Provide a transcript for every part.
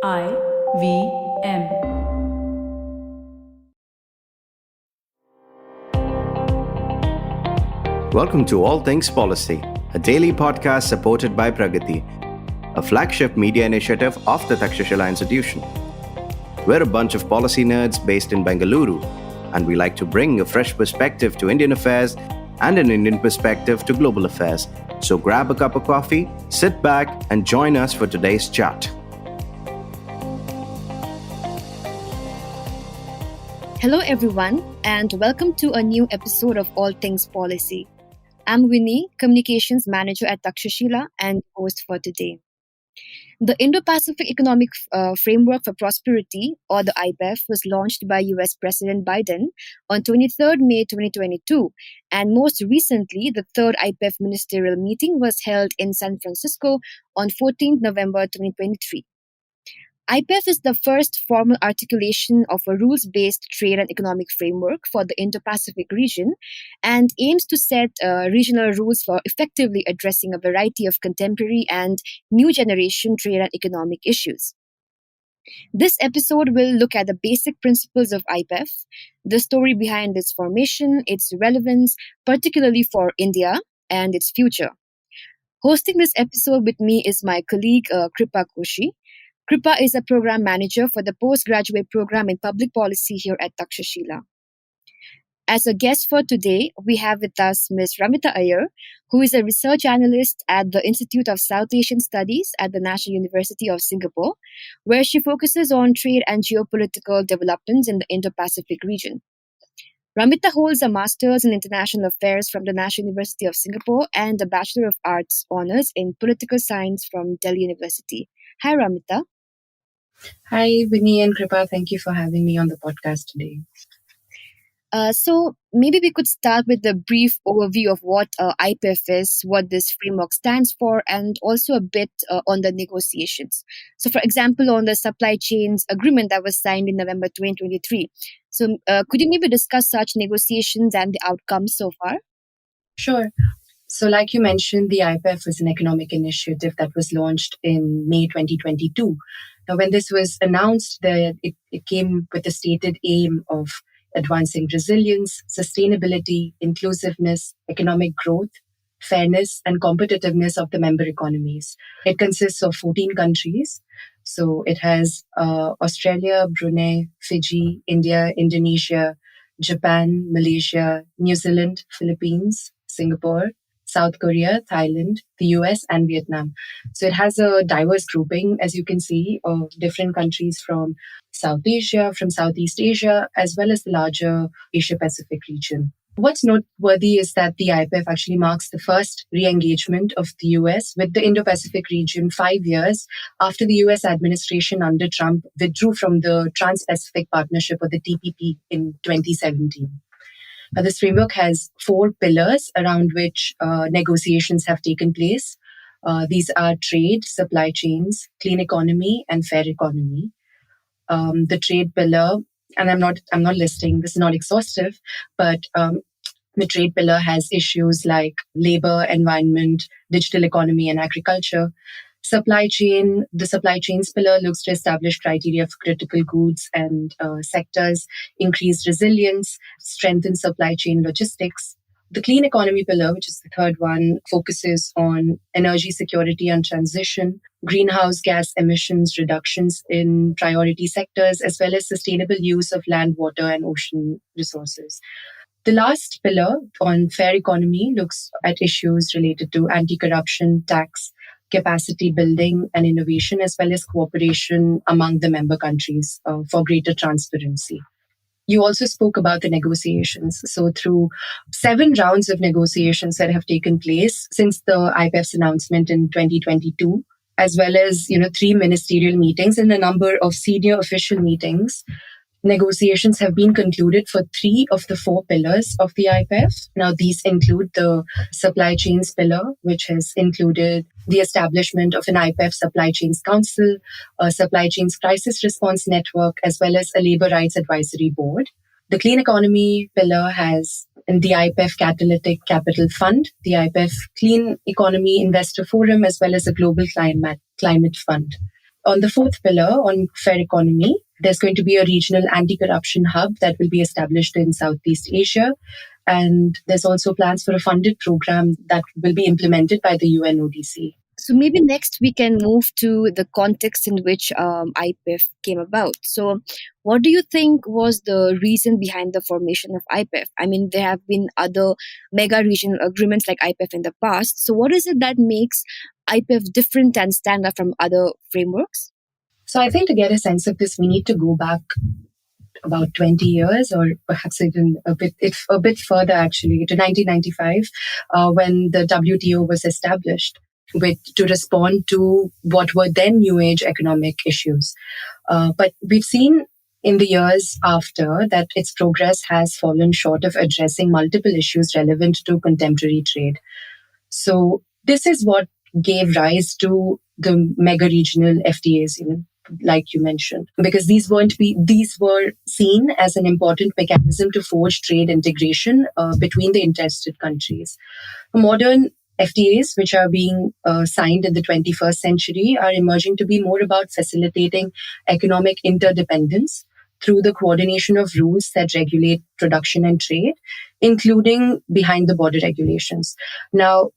IVM. Welcome to All Things Policy, a daily podcast supported by Pragati, a flagship media initiative of the Takshashila Institution. We're a bunch of policy nerds based in Bengaluru, and we like to bring a fresh perspective to Indian affairs and an Indian perspective to global affairs. So grab a cup of coffee, sit back, and join us for today's chat. Hello, everyone, and welcome to a new episode of All Things Policy. I'm Wini, Communications Manager at Takshashila and host for today. The Indo-Pacific Economic Framework for Prosperity, or the IPEF, was launched by US President Biden on 23rd May 2022, and most recently, the third IPEF ministerial meeting was held in San Francisco on 14th November 2023. IPEF is the first formal articulation of a rules-based trade and economic framework for the Indo-Pacific region and aims to set regional rules for effectively addressing a variety of contemporary and new generation trade and economic issues. This episode will look at the basic principles of IPEF, the story behind its formation, its relevance, particularly for India, and its future. Hosting this episode with me is my colleague Kripa. Kripa is a program manager for the postgraduate program in public policy here at Takshashila. As a guest for today, we have with us Ms. Ramita Iyer, who is a research analyst at the Institute of South Asian Studies at the National University of Singapore, where she focuses on trade and geopolitical developments in the Indo-Pacific region. Ramita holds a Master's in International Affairs from the National University of Singapore and a Bachelor of Arts Honours in Political Science from Delhi University. Hi, Ramita. Hi, Wini and Kripa. Thank you for having me on the podcast today. So maybe we could start with a brief overview of what IPEF is, what this framework stands for, and also a bit on the negotiations. So, for example, on the supply chains agreement that was signed in November 2023. So could you maybe discuss such negotiations and the outcomes so far? Sure. So like you mentioned, the IPEF is an economic initiative that was launched in May 2022. Now, when this was announced, it came with the stated aim of advancing resilience, sustainability, inclusiveness, economic growth, fairness, and competitiveness of the member economies. It consists of 14 countries. So it has Australia, Brunei, Fiji, India, Indonesia, Japan, Malaysia, New Zealand, Philippines, Singapore, South Korea, Thailand, the US, and Vietnam. So it has a diverse grouping, as you can see, of different countries from South Asia, from Southeast Asia, as well as the larger Asia-Pacific region. What's noteworthy is that the IPEF actually marks the first re-engagement of the US with the Indo-Pacific region 5 years after the US administration under Trump withdrew from the Trans-Pacific Partnership, or the TPP, in 2017. This framework has 4 pillars around which negotiations have taken place. These are trade, supply chains, clean economy, and fair economy. The trade pillar, and I'm not listing, this is not exhaustive, but the trade pillar has issues like labor, environment, digital economy, and agriculture. The supply chains pillar looks to establish criteria for critical goods and sectors, increase resilience, strengthen supply chain logistics. The clean economy pillar, which is the third one, focuses on energy security and transition, greenhouse gas emissions reductions in priority sectors, as well as sustainable use of land, water, and ocean resources. The last pillar on fair economy looks at issues related to anti-corruption, tax, capacity building and innovation, as well as cooperation among the member countries for greater transparency. You also spoke about the negotiations. So through 7 rounds of negotiations that have taken place since the IPEF's announcement in 2022, as well as 3 ministerial meetings and a number of senior official meetings, negotiations have been concluded for 3 of the 4 pillars of the IPEF. Now, these include the supply chains pillar, which has included the establishment of an IPEF Supply Chains Council, a Supply Chains Crisis Response Network, as well as a Labor Rights Advisory Board. The clean economy pillar has the IPEF Catalytic Capital Fund, the IPEF Clean Economy Investor Forum, as well as a Global Climate Fund. on the fourth pillar, on fair economy, there's going to be a regional anti-corruption hub that will be established in Southeast Asia. And there's also plans for a funded program that will be implemented by the UNODC. So maybe next we can move to the context in which IPEF came about. So what do you think was the reason behind the formation of IPEF? I mean, there have been other mega regional agreements like IPEF in the past. So what is it that makes IPEF different and stand out from other frameworks? So I think to get a sense of this, we need to go back about 20 years, or perhaps even a bit further, actually, to 1995, when the WTO was established to respond to what were then new age economic issues. But we've seen in the years after that its progress has fallen short of addressing multiple issues relevant to contemporary trade. So this is what gave rise to the mega regional FTAs, like you mentioned, because these were seen as an important mechanism to forge trade integration between the interested countries. Modern FTAs, which are being signed in the 21st century, are emerging to be more about facilitating economic interdependence through the coordination of rules that regulate production and trade, including behind the border regulations. Now,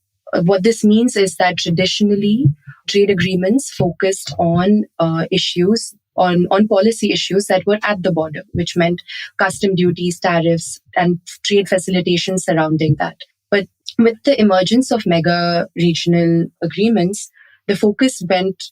what this means is that traditionally, trade agreements focused on issues, on policy issues that were at the border, which meant custom duties, tariffs, and trade facilitations surrounding that. But with the emergence of mega regional agreements, the focus went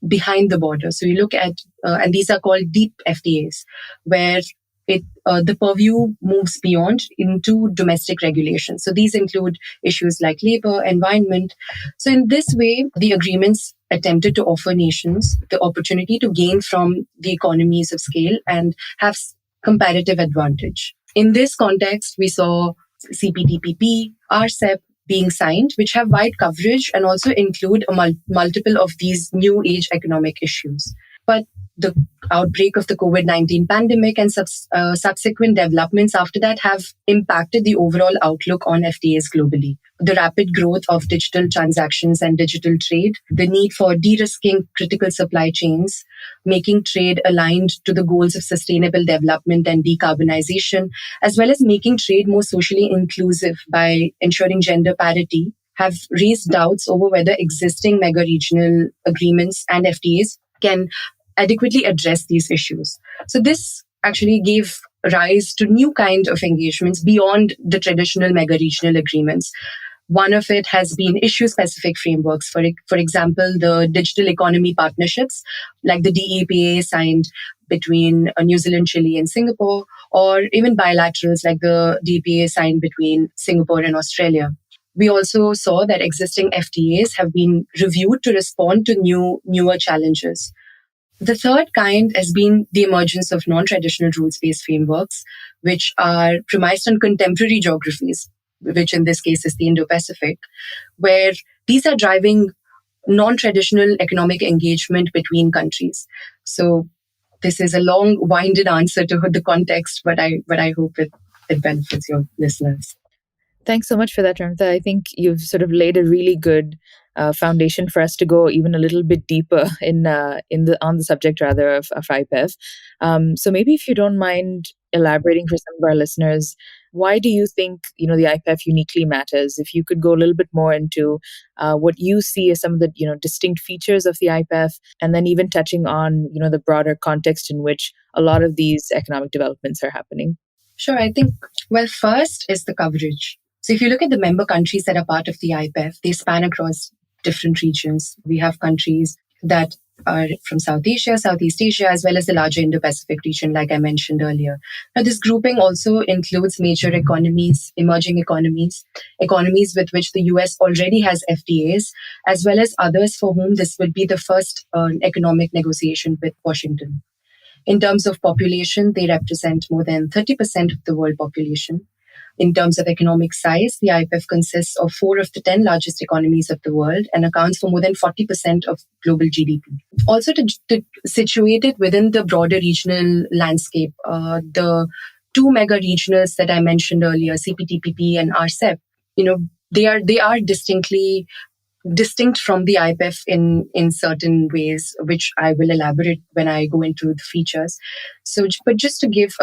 behind the border. So you look at, and these are called deep FTAs, where the purview moves beyond into domestic regulations. So these include issues like labor, environment. So in this way, the agreements attempted to offer nations the opportunity to gain from the economies of scale and have comparative advantage. In this context, we saw CPTPP, RCEP being signed, which have wide coverage and also include multiple of these new age economic issues. But the outbreak of the COVID-19 pandemic and subsequent developments after that have impacted the overall outlook on FTAs globally. The rapid growth of digital transactions and digital trade, the need for de-risking critical supply chains, making trade aligned to the goals of sustainable development and decarbonization, as well as making trade more socially inclusive by ensuring gender parity, have raised doubts over whether existing mega-regional agreements and FTAs can adequately address these issues. So this actually gave rise to new kind of engagements beyond the traditional mega-regional agreements. One of it has been issue-specific frameworks. For example, the digital economy partnerships, like the DEPA signed between New Zealand, Chile, and Singapore, or even bilaterals like the DEPA signed between Singapore and Australia. We also saw that existing FTAs have been reviewed to respond to newer challenges. The third kind has been the emergence of non-traditional rules-based frameworks, which are premised on contemporary geographies, which in this case is the Indo-Pacific, where these are driving non-traditional economic engagement between countries. So this is a long-winded answer to the context, but I hope it benefits your listeners. Thanks so much for that, Ramita. I think you've sort of laid a really good foundation for us to go even a little bit deeper on the subject rather of IPEF. So maybe if you don't mind elaborating for some of our listeners, why do you think the IPEF uniquely matters? If you could go a little bit more into what you see as some of the distinct features of the IPEF, and then even touching on the broader context in which a lot of these economic developments are happening. Sure, I think first is the coverage. So if you look at the member countries that are part of the IPEF, they span across different regions. We have countries that are from South Asia, Southeast Asia, as well as the larger Indo-Pacific region, like I mentioned earlier. Now, this grouping also includes major economies, emerging economies with which the US already has FTAs, as well as others for whom this will be the first economic negotiation with Washington. In terms of population, they represent more than 30% of the world population. In terms of economic size, the IPEF consists of 4 of the 10 largest economies of the world and accounts for more than 40% of global GDP. Also, to situate it within the broader regional landscape, the 2 mega regionals that I mentioned earlier, CPTPP and RCEP, they are distinctly distinct from the IPEF in certain ways, which I will elaborate when I go into the features. So, but just to give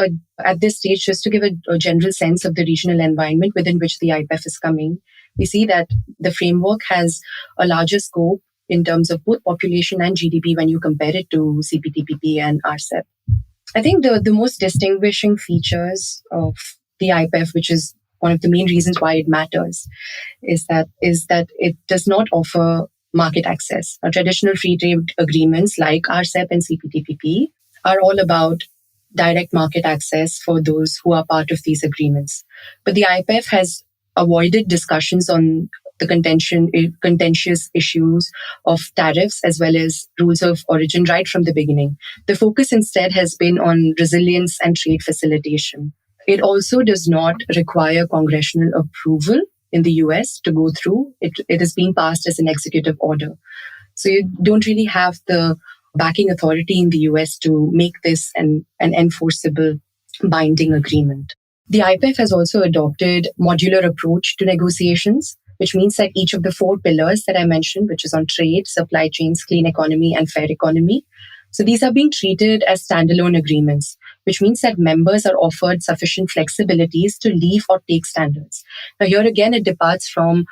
at this stage, just to give a general sense of the regional environment within which the IPEF is coming, we see that the framework has a larger scope in terms of both population and GDP when you compare it to CPTPP and RCEP. I think the most distinguishing features of the IPEF, which is one of the main reasons why it matters, is that it does not offer market access. Now, traditional free trade agreements like RCEP and CPTPP are all about direct market access for those who are part of these agreements. But the IPEF has avoided discussions on the contentious issues of tariffs as well as rules of origin right from the beginning. The focus instead has been on resilience and trade facilitation. It also does not require congressional approval in the US to go through. It is being passed as an executive order. So you don't really have the backing authority in the US to make this an enforceable binding agreement. The IPEF has also adopted modular approach to negotiations, which means that each of the 4 pillars that I mentioned, which is on trade, supply chains, clean economy, and fair economy, so these are being treated as standalone agreements, which means that members are offered sufficient flexibilities to leave or take standards. Now, here again, it departs from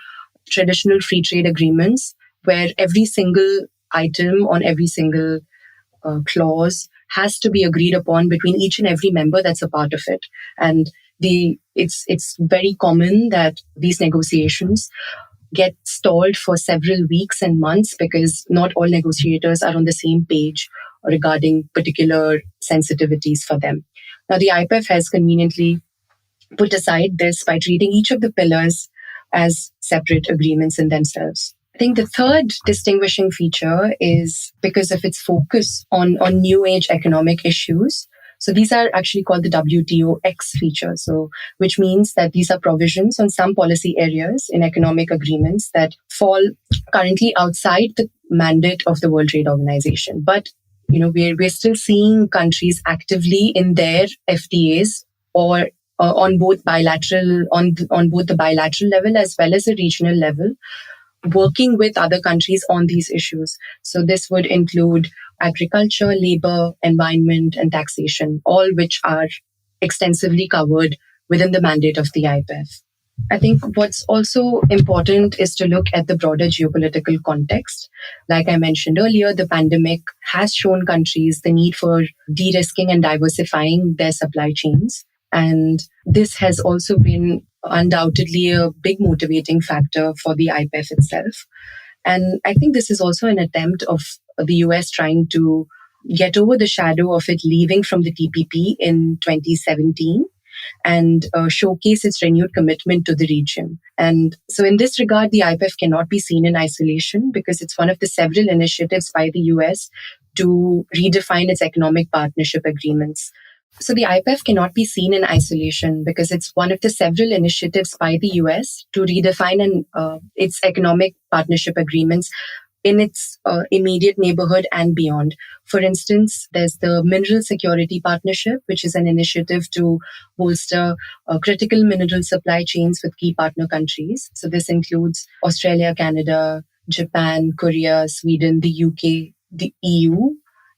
traditional free trade agreements where every single item on every single clause has to be agreed upon between each and every member that's a part of it. And it's very common that these negotiations get stalled for several weeks and months because not all negotiators are on the same page regarding particular sensitivities for them. Now, the IPEF has conveniently put aside this by treating each of the pillars as separate agreements in themselves. I think the third distinguishing feature is because of its focus on new age economic issues. So these are actually called the WTO X feature. So, which means that these are provisions on some policy areas in economic agreements that fall currently outside the mandate of the World Trade Organization. But, we're still seeing countries actively in their FTAs or on both the bilateral level as well as the regional level, working with other countries on these issues. So this would include agriculture, labor, environment, and taxation, all which are extensively covered within the mandate of the IPEF. I think what's also important is to look at the broader geopolitical context. Like I mentioned earlier, the pandemic has shown countries the need for de-risking and diversifying their supply chains. And this has also been undoubtedly a big motivating factor for the IPEF itself. And I think this is also an attempt of the US trying to get over the shadow of it leaving from the TPP in 2017 and showcase its renewed commitment to the region. And so in this regard, the IPEF cannot be seen in isolation because it's one of the several initiatives by the US to redefine its economic partnership agreements. So the IPEF cannot be seen in isolation because it's one of the several initiatives by the US to redefine its economic partnership agreements in its immediate neighborhood and beyond. For instance, there's the Mineral Security Partnership, which is an initiative to bolster critical mineral supply chains with key partner countries. So this includes Australia, Canada, Japan, Korea, Sweden, the UK, the EU,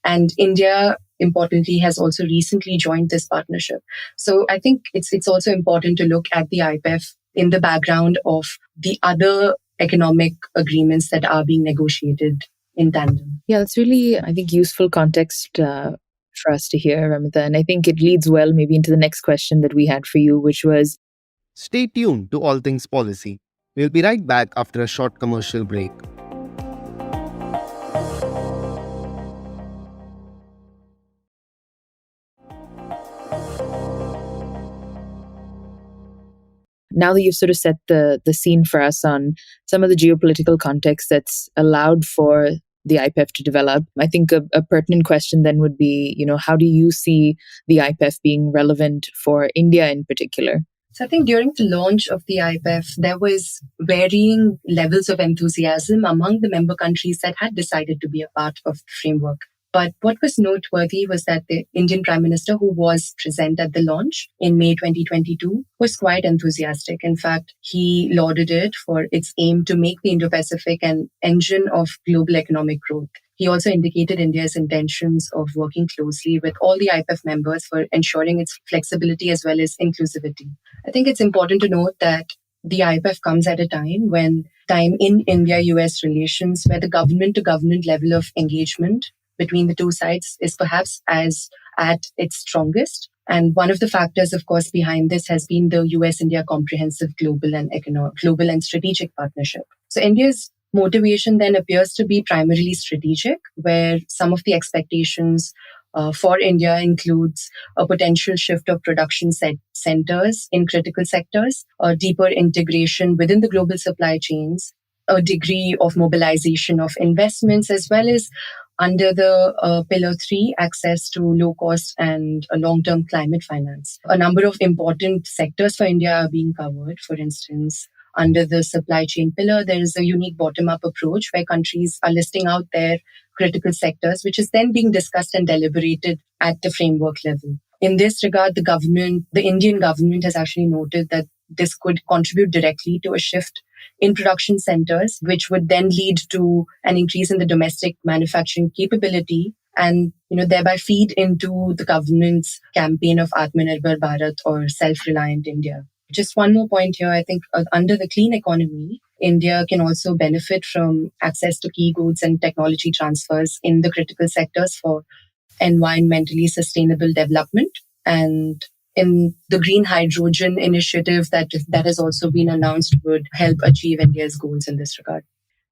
and India, importantly, has also recently joined this partnership. So I think it's also important to look at the IPEF in the background of the other economic agreements that are being negotiated in tandem. Yeah, that's really, I think, useful context for us to hear, Ramita. And I think it leads well maybe into the next question that we had for you, which was... Stay tuned to All Things Policy. We'll be right back after a short commercial break. Now that you've sort of set the scene for us on some of the geopolitical context that's allowed for the IPEF to develop, I think a pertinent question then would be, how do you see the IPEF being relevant for India in particular? So I think during the launch of the IPEF, there was varying levels of enthusiasm among the member countries that had decided to be a part of the framework. But what was noteworthy was that the Indian Prime Minister, who was present at the launch in May 2022, was quite enthusiastic. In fact, he lauded it for its aim to make the Indo-Pacific an engine of global economic growth. He also indicated India's intentions of working closely with all the IPEF members for ensuring its flexibility as well as inclusivity. I think it's important to note that the IPEF comes at a time in India-US relations where the government-to-government level of engagement between the two sides is perhaps at its strongest. And one of the factors, of course, behind this has been the US-India comprehensive global and strategic partnership. So India's motivation then appears to be primarily strategic, where some of the expectations for India includes a potential shift of production centers in critical sectors, a deeper integration within the global supply chains, a degree of mobilization of investments, as well as under the Pillar 3, access to low-cost and long-term climate finance. A number of important sectors for India are being covered. For instance, under the supply chain pillar, there is a unique bottom-up approach where countries are listing out their critical sectors, which is then being discussed and deliberated at the framework level. In this regard, the Indian government has actually noted that this could contribute directly to a shift in production centers, which would then lead to an increase in the domestic manufacturing capability and thereby feed into the government's campaign of Atmanirbhar Bharat or self-reliant India. Just one more point here. I think under the clean economy, India can also benefit from access to key goods and technology transfers in the critical sectors for environmentally sustainable development. And in the green hydrogen initiative that has also been announced would help achieve India's goals in this regard.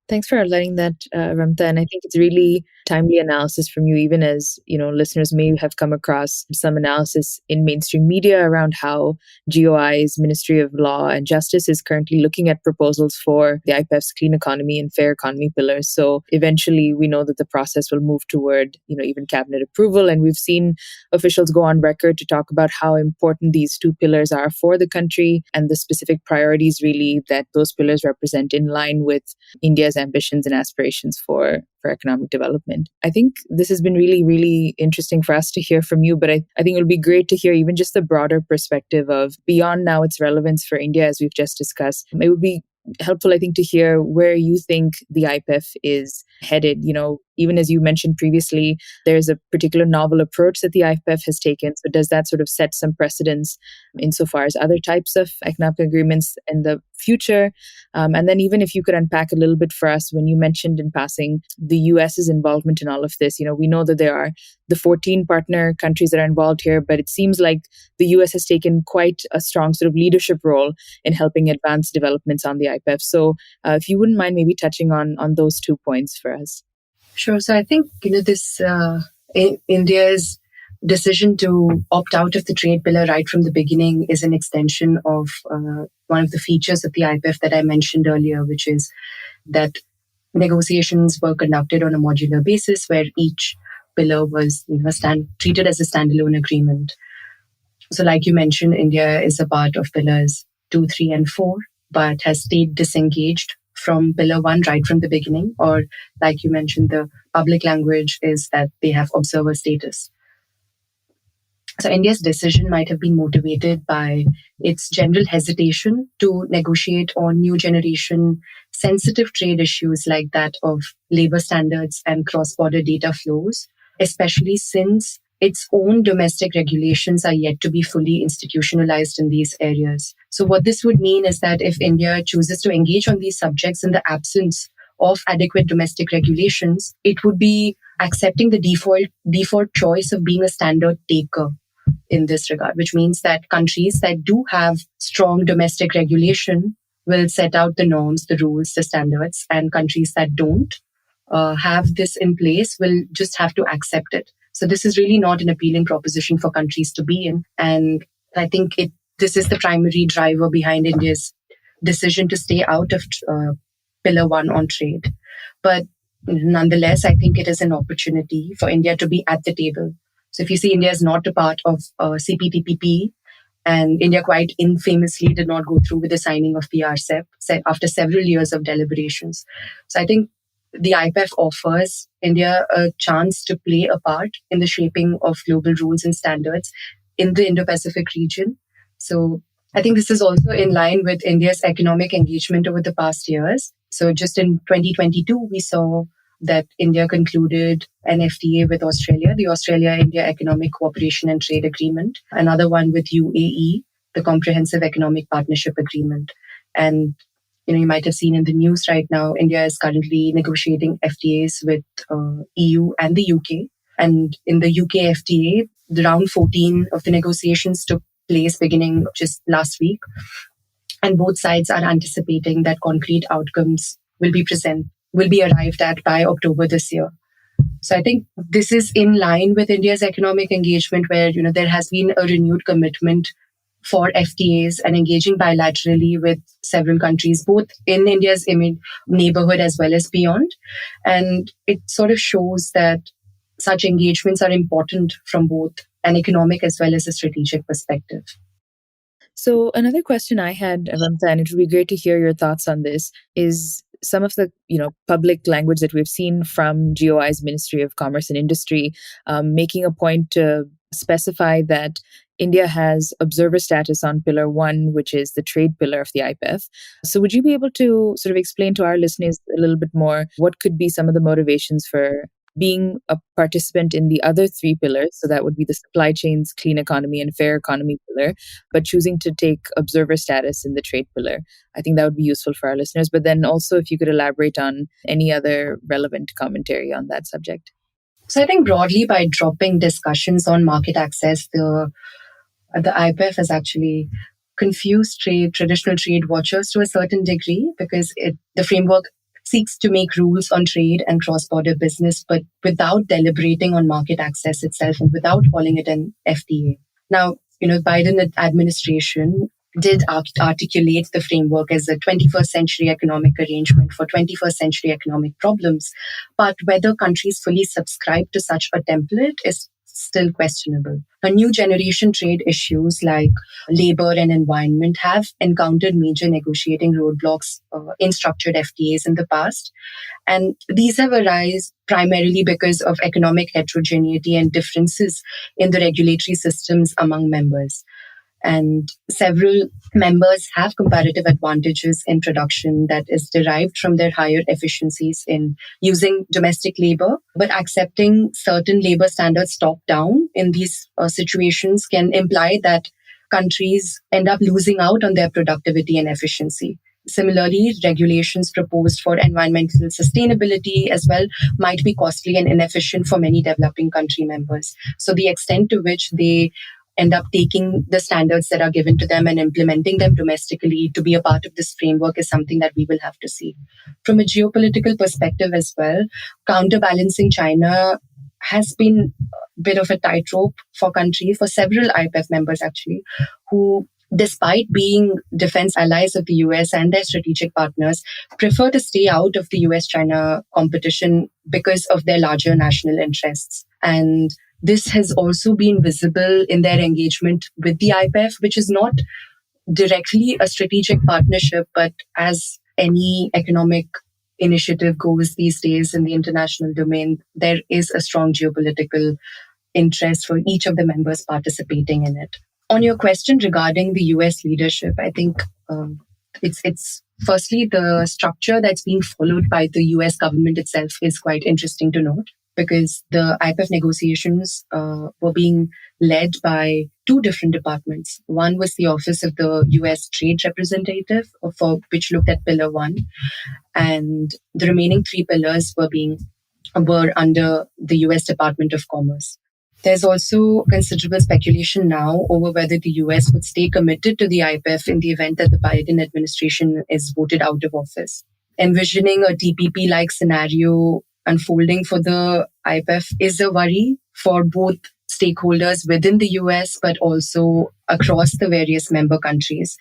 Thanks for outlining that, Ramta. And I think it's really timely analysis from you, even as, listeners may have come across some analysis in mainstream media around how GOI's Ministry of Law and Justice is currently looking at proposals for the IPEF's clean economy and fair economy pillars. So eventually we know that the process will move toward, even cabinet approval. And we've seen officials go on record to talk about how important these two pillars are for the country and the specific priorities really that those pillars represent in line with India's ambitions and aspirations for economic development. I think this has been really, really interesting for us to hear from you, but I think it would be great to hear even just the broader perspective of beyond now its relevance for India, as we've just discussed. It would be helpful, I think, to hear where you think the IPEF is headed. Even as you mentioned previously, there's a particular novel approach that the IPEF has taken. So does that sort of set some precedents insofar as other types of economic agreements in the future? And then even if you could unpack a little bit for us, when you mentioned in passing the US's involvement in all of this, we know that there are the 14 partner countries that are involved here, but it seems like the US has taken quite a strong sort of leadership role in helping advance developments on the IPEF. So if you wouldn't mind maybe touching on those 2 points for us. Sure. So I think, this India's decision to opt out of the trade pillar right from the beginning is an extension of one of the features of the IPEF that I mentioned earlier, which is that negotiations were conducted on a modular basis where each pillar was treated as a standalone agreement. So like you mentioned, India is a part of pillars 2, 3, and 4, but has stayed disengaged from pillar 1 right from the beginning, or like you mentioned, the public language is that they have observer status. So India's decision might have been motivated by its general hesitation to negotiate on new generation sensitive trade issues like that of labor standards and cross-border data flows, especially since its own domestic regulations are yet to be fully institutionalized in these areas. So what this would mean is that if India chooses to engage on these subjects in the absence of adequate domestic regulations, it would be accepting the default choice of being a standard taker in this regard, which means that countries that do have strong domestic regulation will set out the norms, the rules, the standards, and countries that don't have this in place will just have to accept it. So this is really not an appealing proposition for countries to be in. And I think this is the primary driver behind India's decision to stay out of Pillar 1 on trade. But nonetheless, I think it is an opportunity for India to be at the table. So if you see, India is not a part of CPTPP, and India quite infamously did not go through with the signing of PRCEP after several years of deliberations. So I think the IPEF offers India a chance to play a part in the shaping of global rules and standards in the Indo-Pacific region. So I think this is also in line with India's economic engagement over the past years. So just in 2022, we saw that India concluded an FTA with Australia, the Australia-India Economic Cooperation and Trade Agreement, another one with UAE, the Comprehensive Economic Partnership Agreement. And you might have seen in the news right now, India is currently negotiating FTAs with EU and the UK. And in the UK FTA, the round 14 of the negotiations took place beginning just last week. And both sides are anticipating that concrete outcomes will be arrived at by October this year. So I think this is in line with India's economic engagement, where there has been a renewed commitment for FTAs and engaging bilaterally with several countries, both in India's neighborhood as well as beyond. And it sort of shows that such engagements are important from both an economic as well as a strategic perspective. So another question I had, Ramita, and it would be great to hear your thoughts on this, is some of the public language that we've seen from GOI's Ministry of Commerce and Industry, making a point to specify that India has observer status on Pillar 1, which is the trade pillar of the IPEF. So would you be able to sort of explain to our listeners a little bit more what could be some of the motivations for being a participant in the other three pillars? So that would be the supply chains, clean economy, and fair economy pillar, but choosing to take observer status in the trade pillar. I think that would be useful for our listeners. But then also, if you could elaborate on any other relevant commentary on that subject. So I think broadly, by dropping discussions on market access, the IPEF has actually confused traditional trade watchers to a certain degree, because the framework seeks to make rules on trade and cross-border business, but without deliberating on market access itself and without calling it an FTA. Now, Biden administration did articulate the framework as a 21st century economic arrangement for 21st century economic problems. But whether countries fully subscribe to such a template is still questionable. Now, new generation trade issues like labor and environment have encountered major negotiating roadblocks in structured FTAs in the past. And these have arisen primarily because of economic heterogeneity and differences in the regulatory systems among members. And several members have comparative advantages in production that is derived from their higher efficiencies in using domestic labor, but accepting certain labor standards top-down in these situations can imply that countries end up losing out on their productivity and efficiency. Similarly, regulations proposed for environmental sustainability as well might be costly and inefficient for many developing country members. So the extent to which they end up taking the standards that are given to them and implementing them domestically to be a part of this framework is something that we will have to see. From a geopolitical perspective as well, counterbalancing China has been a bit of a tightrope for several IPEF members actually, who, despite being defense allies of the US and their strategic partners, prefer to stay out of the US-China competition because of their larger national interests. And this has also been visible in their engagement with the IPEF, which is not directly a strategic partnership, but as any economic initiative goes these days in the international domain, there is a strong geopolitical interest for each of the members participating in it. On your question regarding the US leadership, I think it's firstly the structure that's being followed by the US government itself is quite interesting to note, because the IPEF negotiations were being led by two different departments. One was the Office of the US Trade Representative, which looked at Pillar 1, and the remaining three pillars were under the US Department of Commerce. There's also considerable speculation now over whether the US would stay committed to the IPEF in the event that the Biden administration is voted out of office. Envisioning a TPP-like scenario unfolding for the IPEF is a worry for both stakeholders within the US, but also across the various member countries.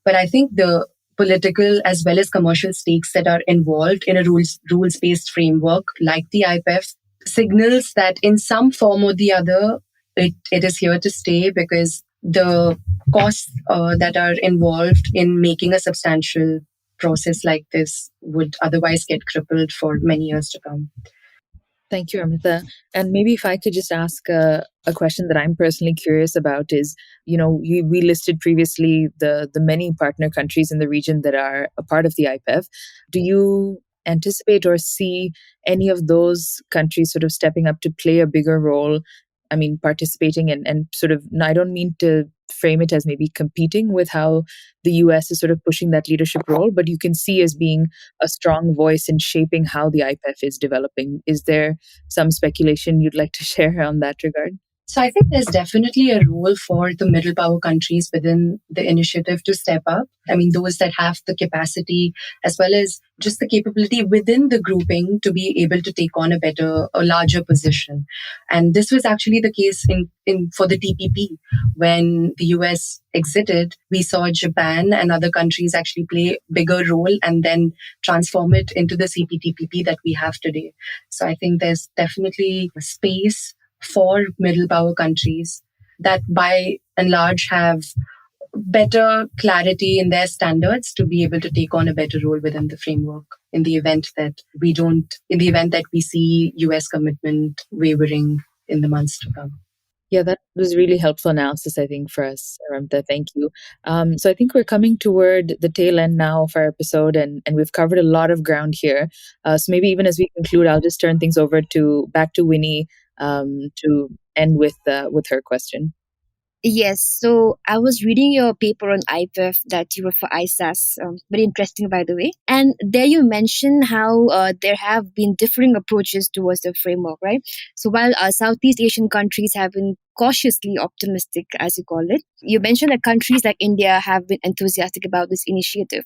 But I think the political as well as commercial stakes that are involved in a rules-based framework like the IPEF signals that in some form or the other, it is here to stay, because the costs that are involved in making a substantial process like this would otherwise get crippled for many years to come. Thank you, Ramita. And maybe if I could just ask a question that I'm personally curious about is, we listed previously the many partner countries in the region that are a part of the IPEF. Do you anticipate or see any of those countries sort of stepping up to play a bigger role? I mean, participating and sort of, I don't mean to frame it as maybe competing with how the US is sort of pushing that leadership role, but you can see as being a strong voice in shaping how the IPEF is developing. Is there some speculation you'd like to share on that regard? So I think there's definitely a role for the middle power countries within the initiative to step up. I mean, those that have the capacity as well as just the capability within the grouping to be able to take on a larger position. And this was actually the case in for the TPP. When the US exited, we saw Japan and other countries actually play a bigger role and then transform it into the CPTPP that we have today. So I think there's definitely space for middle power countries that by and large have better clarity in their standards to be able to take on a better role within the framework in the event that we see US commitment wavering in the months to come. Yeah, that was really helpful analysis, I think, for us, Ramita. Thank you. So I think we're coming toward the tail end now of our episode, and we've covered a lot of ground here. So maybe even as we conclude, I'll just turn things over back to Wini to end with her question. Yes, so I was reading your paper on IPEF that you wrote for ISAS. Very interesting, by the way. And there you mentioned how there have been differing approaches towards the framework, right? So while Southeast Asian countries have been cautiously optimistic, as you call it, you mentioned that countries like India have been enthusiastic about this initiative.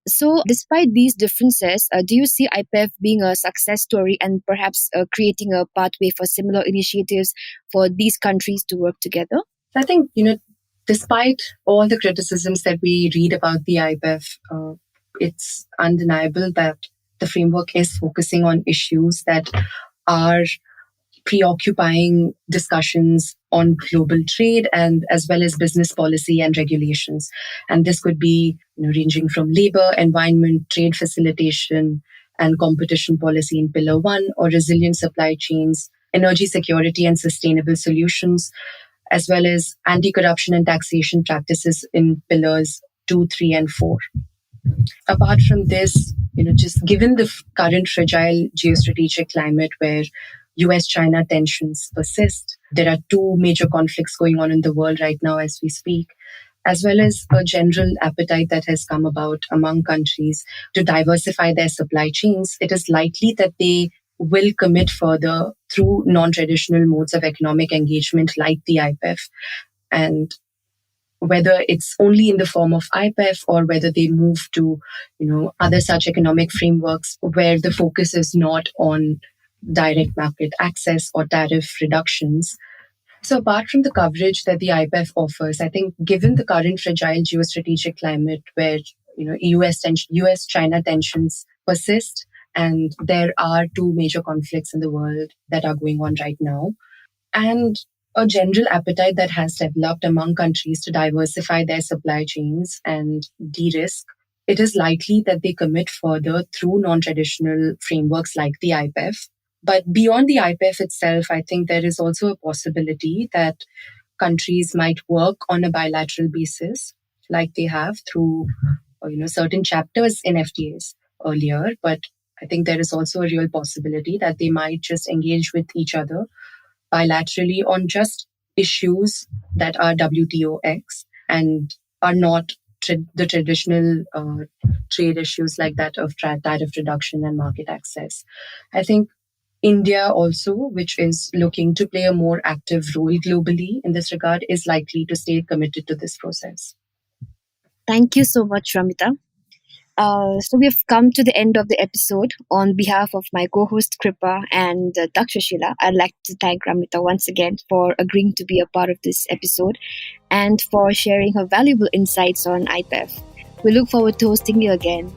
So despite these differences, do you see IPEF being a success story and perhaps creating a pathway for similar initiatives for these countries to work together? I think, despite all the criticisms that we read about the IPEF, it's undeniable that the framework is focusing on issues that are preoccupying discussions on global trade and as well as business policy and regulations. And this could be ranging from labor, environment, trade facilitation, and competition policy in Pillar 1, or resilient supply chains, energy security and sustainable solutions, as well as anti-corruption and taxation practices in pillars 2, 3, and 4. Apart from this, just given the current fragile geostrategic climate where US-China tensions persist, there are two major conflicts going on in the world right now as we speak, as well as a general appetite that has come about among countries to diversify their supply chains, it is likely that they will commit further through non-traditional modes of economic engagement like the IPEF. And whether it's only in the form of IPEF or whether they move to, other such economic frameworks where the focus is not on direct market access or tariff reductions. So apart from the coverage that the IPEF offers, I think given the current fragile geostrategic climate where, US-China tensions persist, and there are two major conflicts in the world that are going on right now, and a general appetite that has developed among countries to diversify their supply chains and de-risk, it is likely that they commit further through non-traditional frameworks like the IPEF. But beyond the IPEF itself, I think there is also a possibility that countries might work on a bilateral basis like they have through certain chapters in FTAs earlier. But I think there is also a real possibility that they might just engage with each other bilaterally on just issues that are WTO-X and are not the traditional trade issues like that of tariff reduction and market access. I think India also, which is looking to play a more active role globally in this regard, is likely to stay committed to this process. Thank you so much, Ramita. So we have come to the end of the episode. On behalf of my co-host Kripa and Takshashila, I'd like to thank Ramita once again for agreeing to be a part of this episode and for sharing her valuable insights on IPEF. We look forward to hosting you again.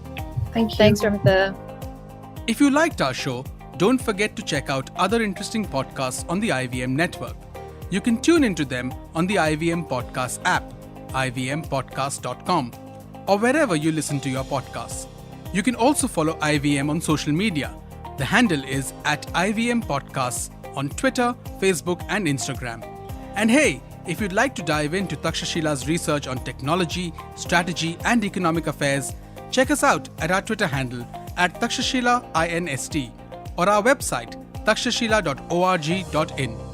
Thank you. Thanks, Ramita. If you liked our show, don't forget to check out other interesting podcasts on the IVM network. You can tune into them on the IVM Podcast app, ivmpodcast.com, or wherever you listen to your podcasts. You can also follow IVM on social media. The handle is @IVM Podcasts on Twitter, Facebook, and Instagram. And hey, if you'd like to dive into Takshashila's research on technology, strategy, and economic affairs, check us out at our Twitter handle @TakshashilaINST or our website takshashila.org.in.